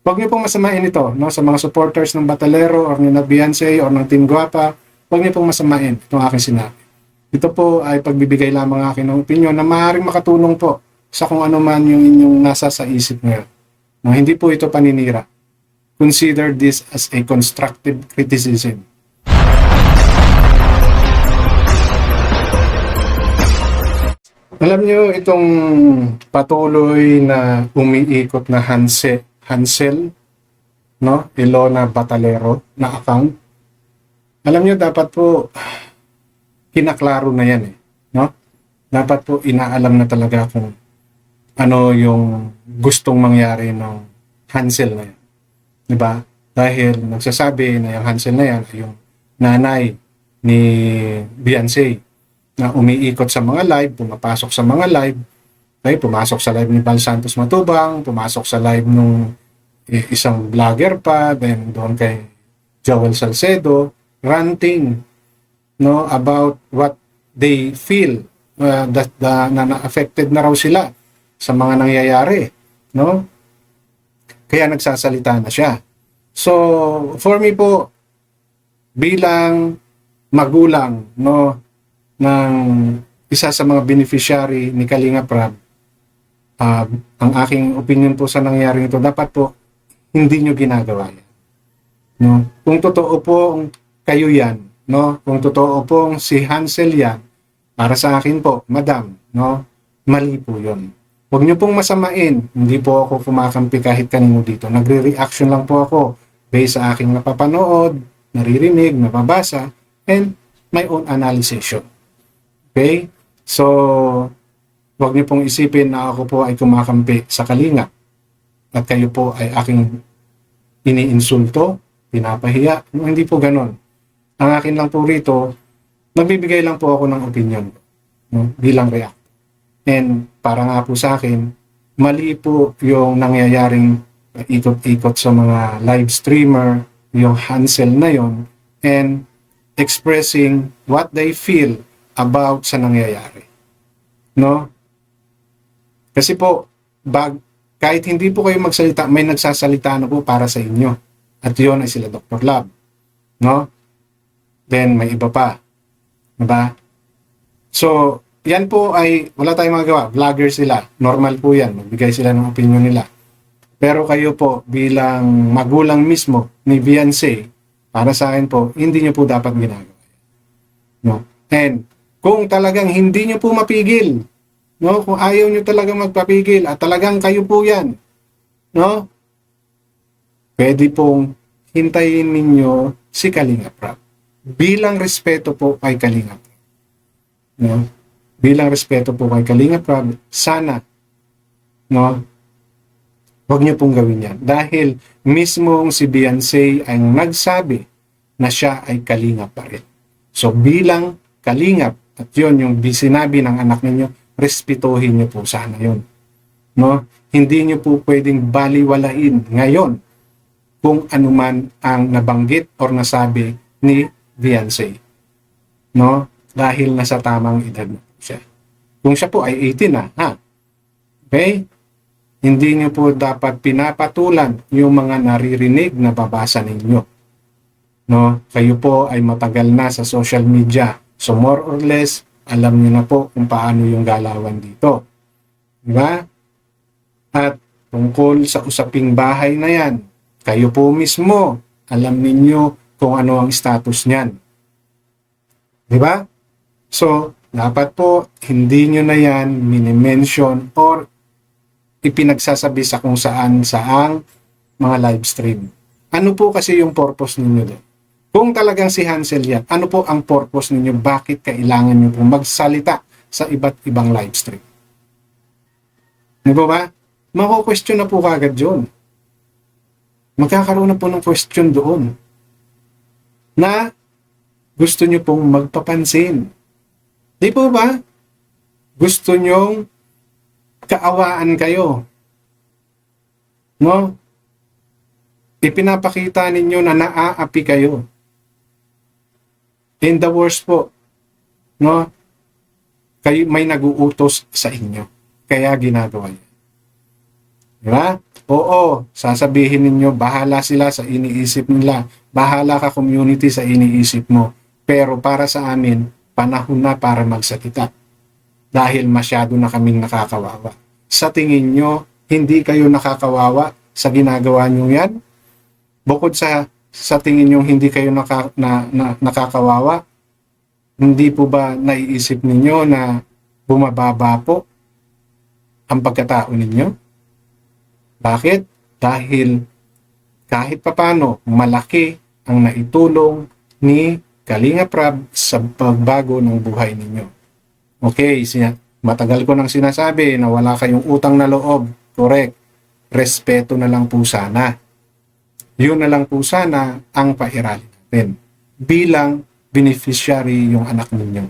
Huwag niyo pong masamain ito, no? Sa mga supporters ng Batalero or ni Beyonce or ng Team Guapa, huwag niyo pong masamain itong aking sinabi. Ito po ay pagbibigay lamang akin ng opinion na maaaring makatulong po sa kung ano man yung inyong nasa sa isip ngayon. No, hindi po ito paninira. Consider this as a constructive criticism. Alam niyo itong patuloy na umiikot na Hansel, no? Ilona Batalero na account. Alam niyo dapat po kinaklaro na yan no? Dapat po inaalam na talaga kung ano yung gustong mangyari ng Hansel na yan. 'Di ba? Dahil nagsasabi na yung Hansel na yan ay yung nanay ni Beyonce na umiikot sa mga live, pumapasok sa mga live, pumasok sa live ni Val Santos Matubang, pumasok sa live nung isang vlogger pa, then doon kay Joel Salcedo, ranting no about what they feel that na affected na raw sila sa mga nangyayari, no? Kaya nagsasalita na siya. So, for me po bilang magulang, no, ng isa sa mga beneficiary ni Kalinga Prab, ang aking opinion po sa nangyari ito, dapat po hindi nyo ginagawa yan. No? Kung totoo po kayo yan, no? Kung totoo pong si Hansel yan, para sa akin po, madam, no? Mali po yun. Huwag nyo pong masamain. Hindi po ako kumakampi kahit kanino dito. Nagre-reaction lang po ako based sa aking napapanood, naririnig, napabasa, and my own analysis. Okay? So, huwag niyo pong isipin na ako po ay kumakampi sa Kalinga at kayo po ay aking iniinsulto, pinapahiya. Hindi po ganon. Ang akin lang po rito, magbibigay lang po ako ng opinion, no? Bilang react. And para nga po sa akin, mali po yung nangyayaring ikot-ikot sa mga live streamer, yung Hansel na yon, and expressing what they feel about sa nangyayari. No? Kasi po, kahit hindi po kayo magsalita, may nagsasalita na po para sa inyo. At yun ay sila Dr. Lab. No? Then, may iba pa. Diba? So, yan po ay, wala tayong magagawa. Vlogger sila. Normal po yan. Magbigay sila ng opinion nila. Pero kayo po, bilang magulang mismo ni Beyonce, para sa akin po, hindi nyo po dapat ginagawa. No? And, kung talagang hindi nyo po mapigil, no? Kung ayaw nyo talagang magpapigil at talagang kayo po yan, no? Pwede pong hintayin ninyo si Kalinga Prab. Bilang respeto po kay Kalinga Prab. No? Bilang respeto po kay Kalinga Prab, sana, no? Huwag nyo pong gawin yan. Dahil mismong si Beyonce ay nagsabi na siya ay Kalinga pa rin. So bilang Kalingap, at yun yung sinabi ng anak ninyo, respetuhin nyo po sana yun. No? Hindi nyo po pwedeng baliwalain ngayon kung anuman ang nabanggit or nasabi ni Beyonce. No? Dahil nasa tamang edad na siya. Kung siya po ay 18 na, ha? Okay? Hindi nyo po dapat pinapatulan yung mga naririnig na babasa ninyo. No? Kayo po ay matagal na sa social media. So more or less, alam niyo na po kung paano yung galawan dito. Diba? At tungkol sa usaping bahay na yan, kayo po mismo, alam ninyo kung ano ang status niyan. Diba? So, dapat po, hindi nyo na yan minimension or ipinagsasabi sa kung saan saang mga live stream. Ano po kasi yung purpose ninyo doon? Kung talagang si Hansel yan, ano po ang purpose ninyo? Bakit kailangan nyo po magsalita sa iba't ibang live stream? Diba ba? Mako-question na po kagad yun. Magkakaroon na po ng question doon na gusto nyo pong magpapansin. Di po ba? Gusto nyong kaawaan kayo. No? Ipinapakita ninyo na naaapi kayo. In the worst po, no? Kayo may naguutos sa inyo. Kaya ginagawa niyo. Diba? Oo, sasabihin ninyo, bahala sila sa iniisip nila. Bahala ka community sa iniisip mo. Pero para sa amin, panahon na para magsalita. Dahil masyado na kaming nakakawawa. Sa tingin nyo, hindi kayo nakakawawa sa ginagawa nyo yan? Bukod sa tingin nyo hindi kayo nakakawawa, hindi po ba naiisip ninyo na bumababa po ang pagkatao ninyo? Bakit? Dahil kahit papano malaki ang naitulong ni Kalinga Prab sa pagbago ng buhay ninyo. Okay, matagal ko nang sinasabi na wala kayong utang na loob. Correct. Respeto na lang po sana. Yun na lang po sana ang pairali natin bilang beneficiary yung anak ninyo.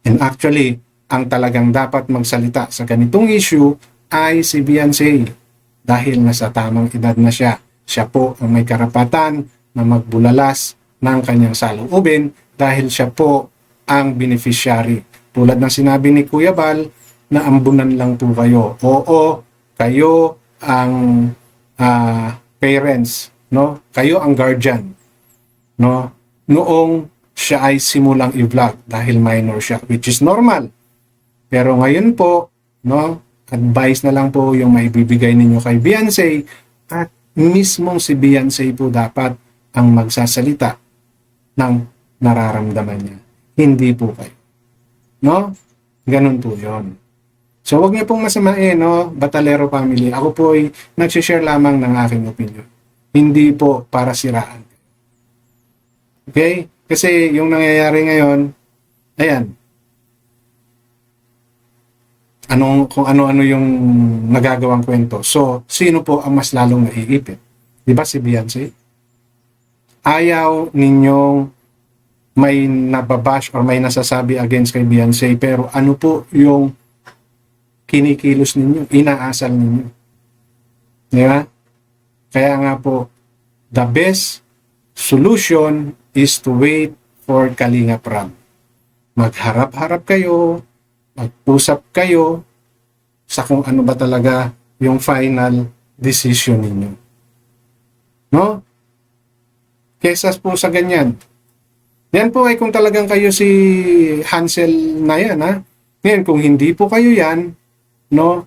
And actually, ang talagang dapat magsalita sa ganitong issue ay si Beyonce dahil nasa tamang edad na siya. Siya po ang may karapatan na magbulalas ng kanyang saloobin dahil siya po ang beneficiary. Tulad ng sinabi ni Kuya Bal na ambunan lang po kayo. Oo, kayo ang parents, no? Kayo ang guardian, no? Noong siya ay simulang i-vlog dahil minor siya, which is normal. Pero ngayon po, no? Advice na lang po yung maibibigay ninyo kay Beyonce at mismong si Beyonce po dapat ang magsasalita ng nararamdaman niya. Hindi po kayo. No? Ganun po yun. So, wag niyo pong masamain, no? Batalero family. Ako po ay nagsishare lamang ng aking opinion. Hindi po para siraan. Okay? Kasi yung nangyayari ngayon, ayan, kung ano-ano yung nagagawang kwento. So, sino po ang mas lalong naiipit? Di ba si Beyonce? Ayaw ninyong may nababash or may nasasabi against kay Beyonce, pero ano po yung kinikilos ninyo, inaasal ninyo? Di ba? Kaya nga po, the best solution is to wait for Kalinga Prab. Magharap-harap kayo, mag-usap kayo sa kung ano ba talaga yung final decision ninyo. No? Kesa po sa ganyan. Yan po ay kung talagang kayo si Hansel na yan, ha? Ngayon, kung hindi po kayo yan, no,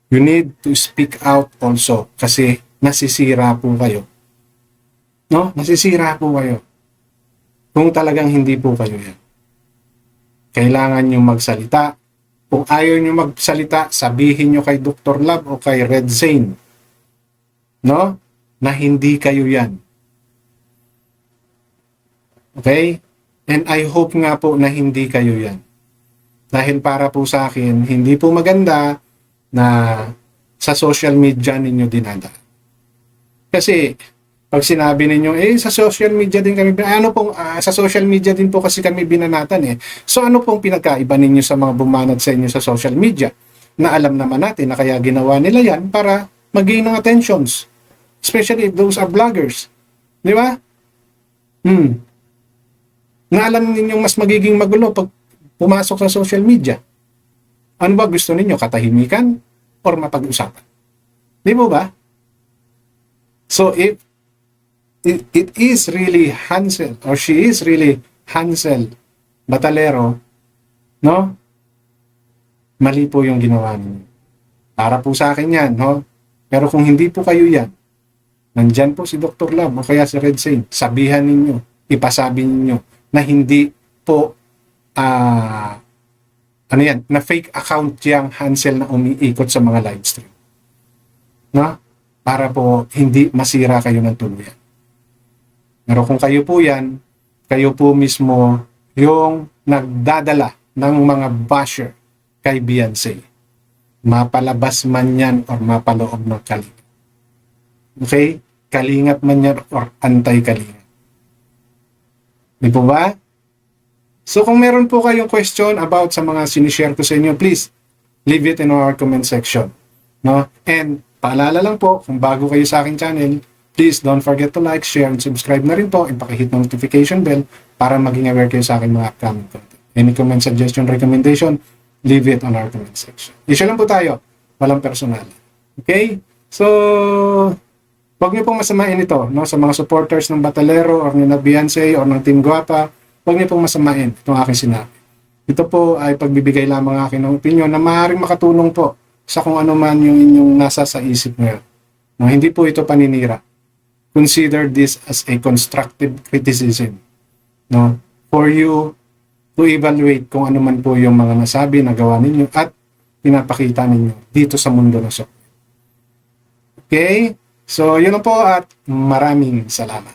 you need to speak out also kasi nasisira po kayo. No? Nasisira po kayo. Kung talagang hindi po kayo yan. Kailangan nyo magsalita. Kung ayaw nyo magsalita, sabihin nyo kay Dr. Love o kay Red Zane, no? Na hindi kayo yan. Okay? And I hope nga po na hindi kayo yan. Dahil para po sa akin, hindi po maganda na sa social media ninyo dinadaan. Kasi, pag sinabi ninyo, sa social media din kami, sa social media din po kasi kami binanatan eh. So ano pong pinagkaiba ninyo sa mga bumanat sa inyo sa social media? Na alam naman natin na kaya ginawa nila yan para mag-gain ng attentions. Especially if those are vloggers. Di ba? Na alam ninyong mas magiging magulo pag pumasok sa social media. Ano ba gusto ninyo? Katahimikan or mapag-usapan? Di mo ba? So if it is really Hansel or she is really Hansel Batalero, no? Mali po yung ginawa niyo. Para po sa akin yan, no? Pero kung hindi po kayo yan, nandyan po si Dr. Love o kaya si Red Zane, sabihan ninyo, ipasabi ninyo na hindi po na fake account yung Hansel na umiikot sa mga live stream. No? Para po hindi masira kayo ng tuluyan. Pero kung kayo po yan, kayo po mismo yung nagdadala ng mga basher kay Beyonce. Mapalabas man yan or mapaloob ng kalinga. Okay? Kalingap man yan or anti-kalinga. Di po ba? So kung meron po kayong question about sa mga sinishare ko sa inyo, please leave it in our comment section. No? And paalala lang po, kung bago kayo sa aking channel, please don't forget to like, share, and subscribe na rin po and pakihit ng notification bell para maging aware kayo sa aking mga upcoming content. Any comment, suggestion, recommendation, leave it on our comment section. Issue lang po tayo, walang personal. Okay? So, huwag niyo pong masamain ito, no? Sa mga supporters ng Batalero or ni Beyonce or ng Team Guapa, huwag niyo pong masamain itong aking sinabi. Ito po ay pagbibigay lamang akin ng opinion na maaaring makatulong po sa kung ano man yung inyong nasa sa isip ngayon. No, hindi po ito paninira. Consider this as a constructive criticism, no? For you to evaluate kung ano man po yung mga nasabi, nagawa ninyo at pinapakita ninyo dito sa mundo na so. Okay? So, yun na po at maraming salamat.